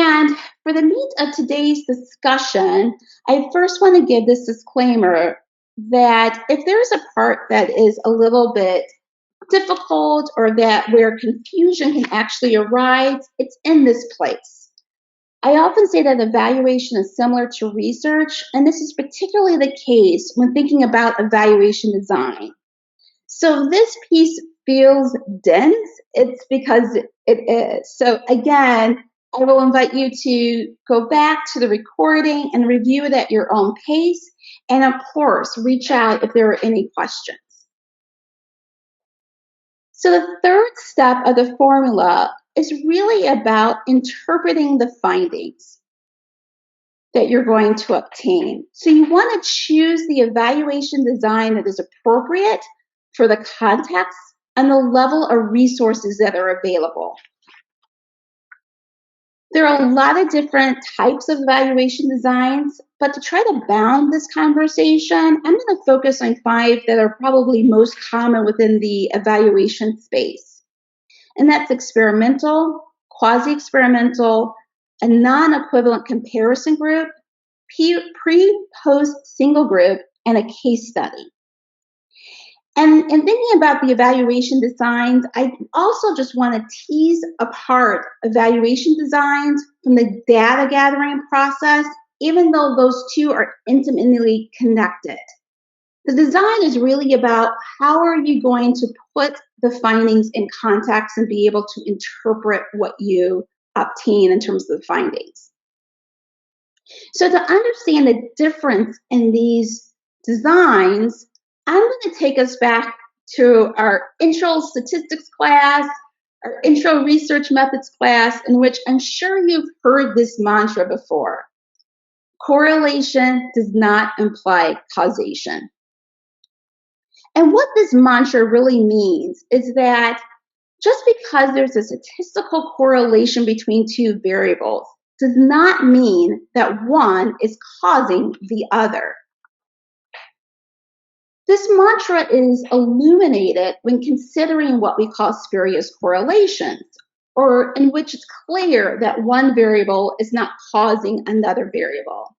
And for the meat of today's discussion, I first want to give this disclaimer that if there's a part that is a little bit difficult or that where confusion can actually arise, it's in this place. I often say that evaluation is similar to research, and this is particularly the case when thinking about evaluation design. So this piece feels dense, it's because it is. So again, I will invite you to go back to the recording and review it at your own pace. And of course, reach out if there are any questions. So the third step of the formula is really about interpreting the findings that you're going to obtain. So you want to choose the evaluation design that is appropriate for the context and the level of resources that are available. There are a lot of different types of evaluation designs, but to try to bound this conversation, I'm going to focus on 5 that are probably most common within the evaluation space. And that's experimental, quasi-experimental, a non-equivalent comparison group, pre-post single group, and a case study. And in thinking about the evaluation designs, I also just want to tease apart evaluation designs from the data gathering process, even though those two are intimately connected. The design is really about how are you going to put the findings in context and be able to interpret what you obtain in terms of the findings. So to understand the difference in these designs, I'm going to take us back to our intro statistics class, our intro research methods class, in which I'm sure you've heard this mantra before. Correlation does not imply causation. And what this mantra really means is that just because there's a statistical correlation between 2 variables does not mean that one is causing the other. This mantra is illuminated when considering what we call spurious correlations, or in which it's clear that one variable is not causing another variable.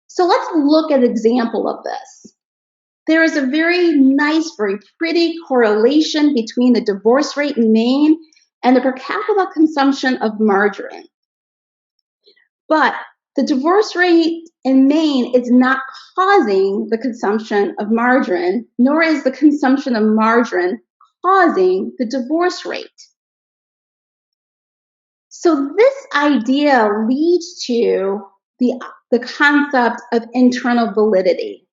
So let's look at an example of this. There is a very nice, very pretty correlation between the divorce rate in Maine and the per capita consumption of margarine. But the divorce rate in Maine is not causing the consumption of margarine, nor is the consumption of margarine causing the divorce rate. So this idea leads to the concept of internal validity.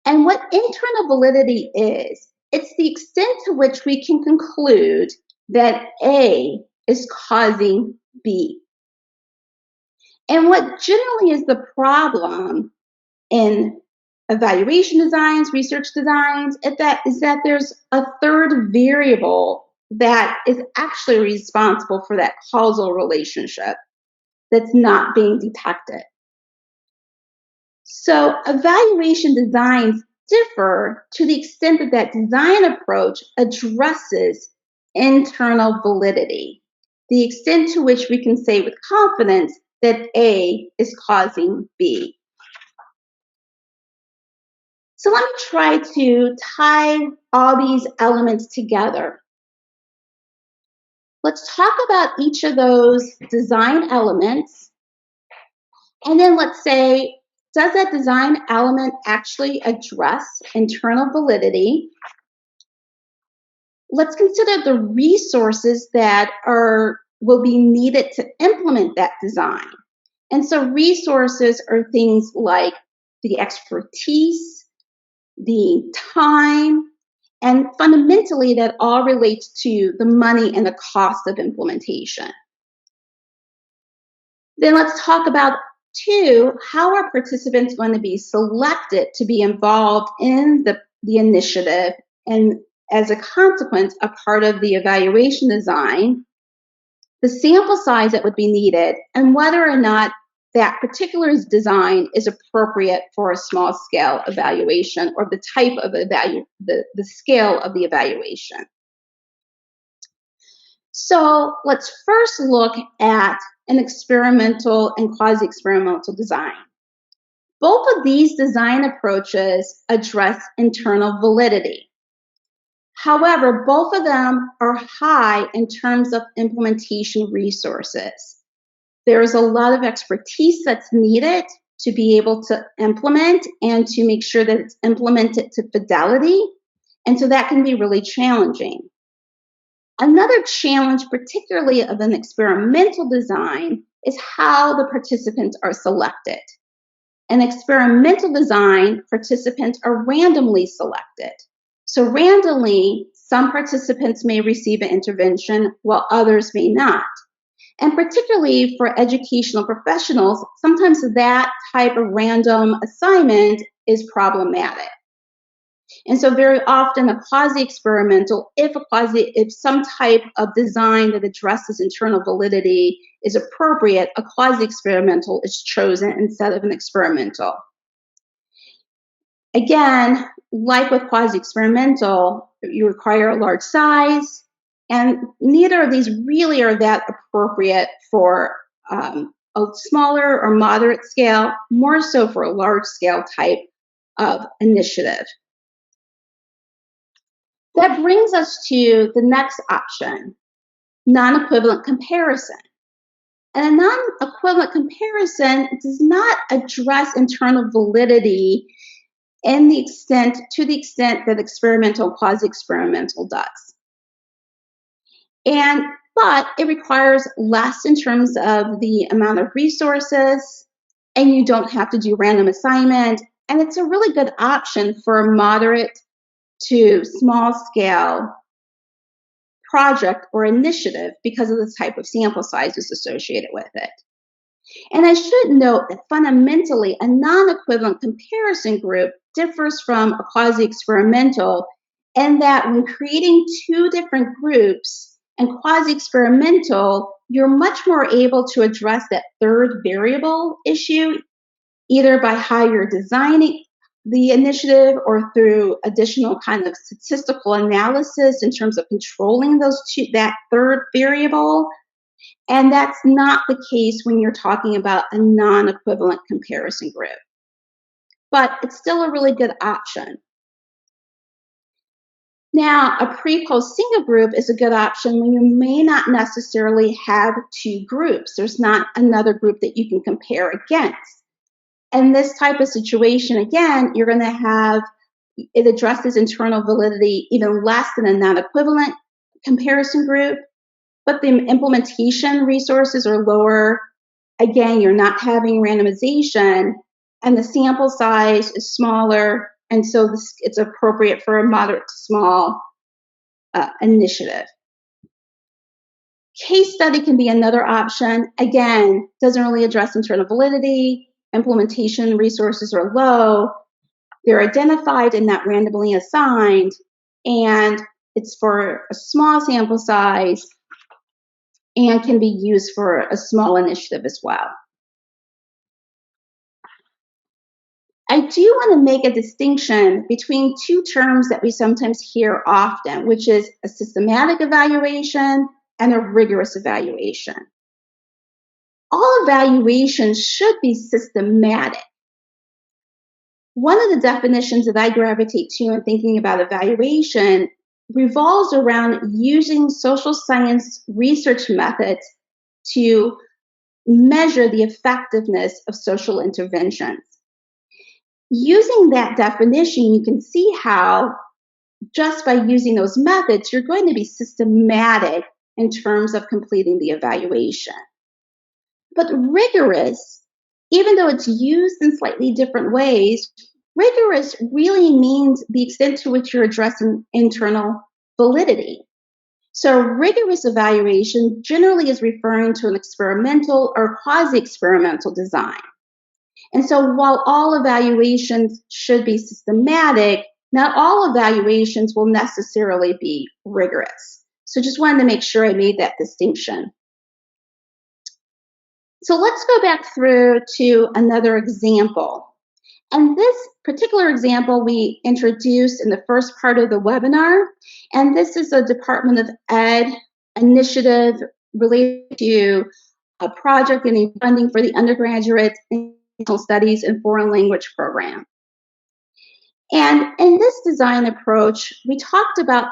And what internal validity is, it's the extent to which we can conclude that A is causing B. And what generally is the problem in evaluation designs, research designs, is that there's a third variable that is actually responsible for that causal relationship that's not being detected. So evaluation designs differ to the extent that that design approach addresses internal validity, the extent to which we can say with confidence that A is causing B. So let me try to tie all these elements together. Let's talk about each of those design elements, and then let's say, does that design element actually address internal validity? Let's consider the resources that will be needed to implement that design. And so resources are things like the expertise, the time, and fundamentally that all relates to the money and the cost of implementation. Then let's talk about 2, how are participants going to be selected to be involved in the initiative and as a consequence, a part of the evaluation design, the sample size that would be needed, and whether or not that particular design is appropriate for a small scale evaluation or the type of the scale of the evaluation. So let's first look at an experimental and quasi-experimental design. Both of these design approaches address internal validity. However, both of them are high in terms of implementation resources. There is a lot of expertise that's needed to be able to implement and to make sure that it's implemented to fidelity. And so that can be really challenging. Another challenge, particularly of an experimental design, is how the participants are selected. In experimental design, participants are randomly selected. So randomly, some participants may receive an intervention while others may not. And particularly for educational professionals, sometimes that type of random assignment is problematic. And so very often a quasi-experimental, if some type of design that addresses internal validity is appropriate, a quasi-experimental is chosen instead of an experimental. Again, like with quasi-experimental, you require a large size, and neither of these really are that appropriate for a smaller or moderate scale, more so for a large scale type of initiative. That brings us to the next option, non-equivalent comparison. And a non-equivalent comparison does not address internal validity to the extent that experimental and quasi-experimental does. But it requires less in terms of the amount of resources, and you don't have to do random assignment, and it's a really good option for a moderate to small scale project or initiative because of the type of sample sizes associated with it. And I should note that fundamentally, a non-equivalent comparison group differs from a quasi-experimental in that when creating two different groups and quasi-experimental, you're much more able to address that third variable issue, either by how you're designing the initiative or through additional kind of statistical analysis in terms of controlling that third variable. And that's not the case when you're talking about a non-equivalent comparison group. But it's still a really good option. Now, a pre-post single group is a good option when you may not necessarily have two groups. There's not another group that you can compare against. In this type of situation, again, you're going to have, it addresses internal validity even less than a non-equivalent comparison group, but the implementation resources are lower. Again, you're not having randomization, and the sample size is smaller, and so it's appropriate for a moderate to small initiative. Case study can be another option. Again, doesn't really address internal validity. Implementation resources are low. They're identified and not randomly assigned, and it's for a small sample size and can be used for a small initiative as well. I do want to make a distinction between two terms that we sometimes hear often, which is a systematic evaluation and a rigorous evaluation. All evaluations should be systematic. One of the definitions that I gravitate to in thinking about evaluation revolves around using social science research methods to measure the effectiveness of social interventions. Using that definition, you can see how just by using those methods, you're going to be systematic in terms of completing the evaluation. But rigorous, even though it's used in slightly different ways, rigorous really means the extent to which you're addressing internal validity. So rigorous evaluation generally is referring to an experimental or quasi-experimental design. And so while all evaluations should be systematic, not all evaluations will necessarily be rigorous. So just wanted to make sure I made that distinction. So let's go back through to another example. And this particular example we introduced in the first part of the webinar, and this is a Department of Ed initiative related to a project getting funding for the undergraduate international studies and foreign language program. And in this design approach, we talked about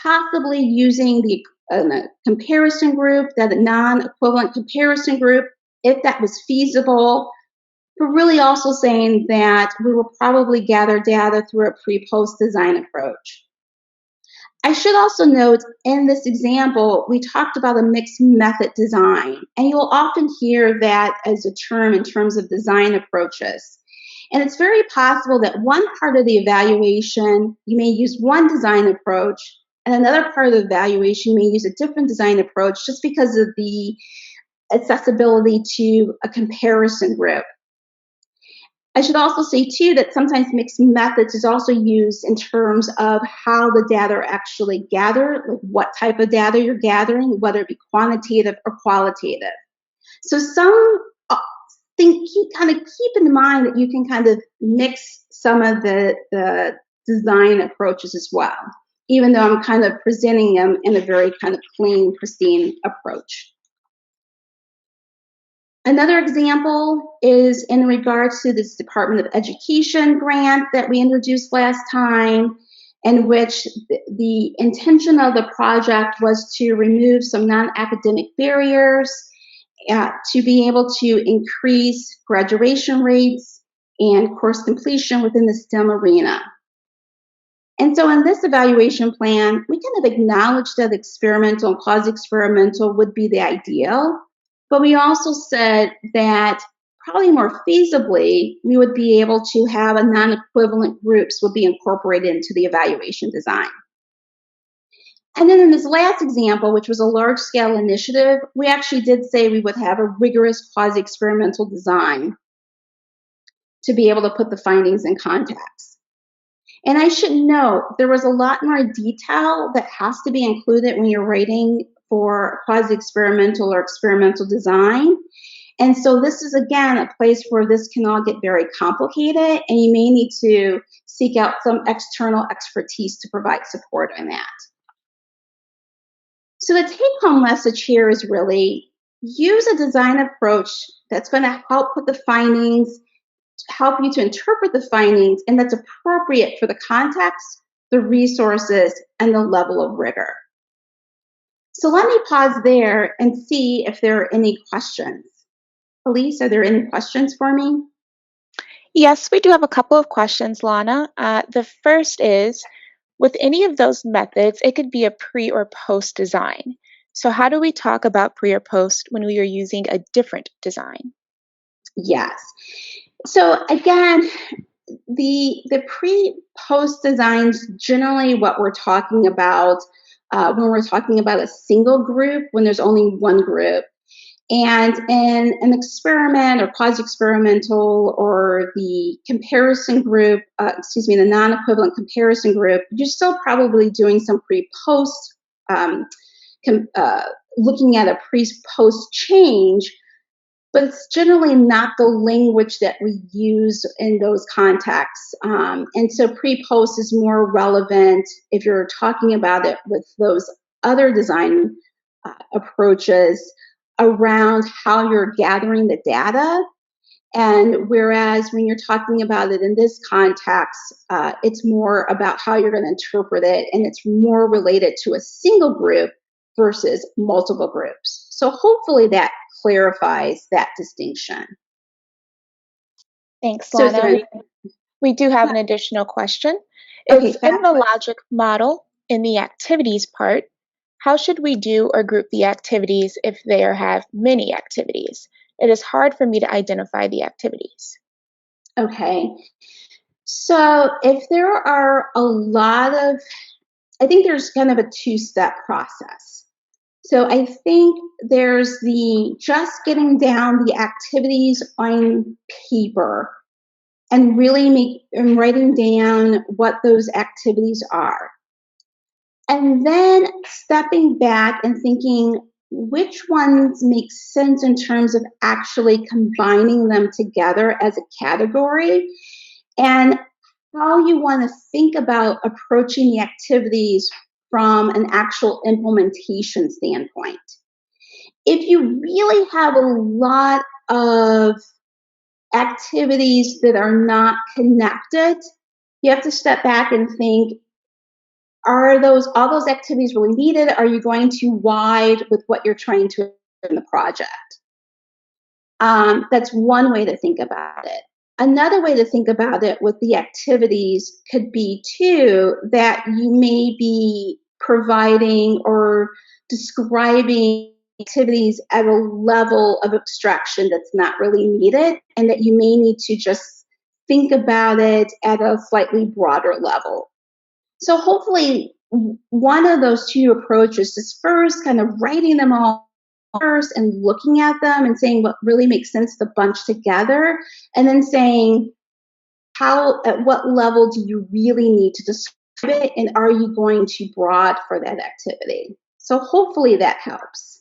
possibly using the comparison group, that non-equivalent comparison group, if that was feasible. But really also saying that we will probably gather data through a pre-post design approach. I should also note in this example, we talked about a mixed method design, and you'll often hear that as a term in terms of design approaches. And it's very possible that one part of the evaluation, you may use one design approach, and another part of the evaluation, you may use a different design approach just because of the accessibility to a comparison group. I should also say, too, that sometimes mixed methods is also used in terms of how the data are actually gathered, like what type of data you're gathering, whether it be quantitative or qualitative. So kind of keep in mind that you can kind of mix some of the design approaches as well, even though I'm kind of presenting them in a very kind of clean, pristine approach. Another example is in regards to this Department of Education grant that we introduced last time, in which the intention of the project was to remove some non-academic barriers to be able to increase graduation rates and course completion within the STEM arena. And so in this evaluation plan, we kind of acknowledged that experimental and quasi-experimental would be the ideal, but we also said that probably more feasibly, we would be able to have a non-equivalent groups would be incorporated into the evaluation design. And then in this last example, which was a large-scale initiative, we actually did say we would have a rigorous quasi-experimental design to be able to put the findings in context. And I should note, there was a lot more detail that has to be included when you're writing for quasi-experimental or experimental design. And so this is, again, a place where this can all get very complicated, and you may need to seek out some external expertise to provide support on that. So the take-home message here is really use a design approach that's going to help put the findings, help you to interpret the findings, and that's appropriate for the context, the resources, and the level of rigor. So let me pause there and see if there are any questions. Elise, are there any questions for me? Yes, we do have a couple of questions, Lana. The first is, with any of those methods, it could be a pre or post design. So how do we talk about pre or post when we are using a different design? Yes. So again, the pre-post designs, generally what we're talking about when we're talking about a single group, when there's only one group. And in an experiment or quasi-experimental or the comparison group, the non-equivalent comparison group, you're still probably doing some pre-post, looking at a pre-post change, but it's generally not the language that we use in those contexts. And so pre-post is more relevant if you're talking about it with those other design approaches around how you're gathering the data. And whereas when you're talking about it in this context, it's more about how you're going to interpret it, and it's more related to a single group versus multiple groups. So hopefully that clarifies that distinction. Thanks, Lana. We do have an additional question. Okay, in the logic model, in the activities part, how should we do or group the activities if they have many activities? It is hard for me to identify the activities. Okay. So if there are a lot of, I think there's kind of a two-step process. So I think there's the just getting down the activities on paper and really writing down what those activities are. And then stepping back and thinking which ones make sense in terms of actually combining them together as a category, and how you want to think about approaching the activities from an actual implementation standpoint. If you really have a lot of activities that are not connected, you have to step back and think, are all those activities really needed? Are you going too wide with what you're trying to do in the project? That's one way to think about it. Another way to think about it with the activities could be too that you may be providing or describing activities at a level of abstraction that's not really needed, and that you may need to just think about it at a slightly broader level. So hopefully one of those two approaches is first kind of writing them all first and looking at them and saying what really makes sense to bunch together, and then saying at what level do you really need to describe it, and are you going too broad for that activity? So hopefully that helps.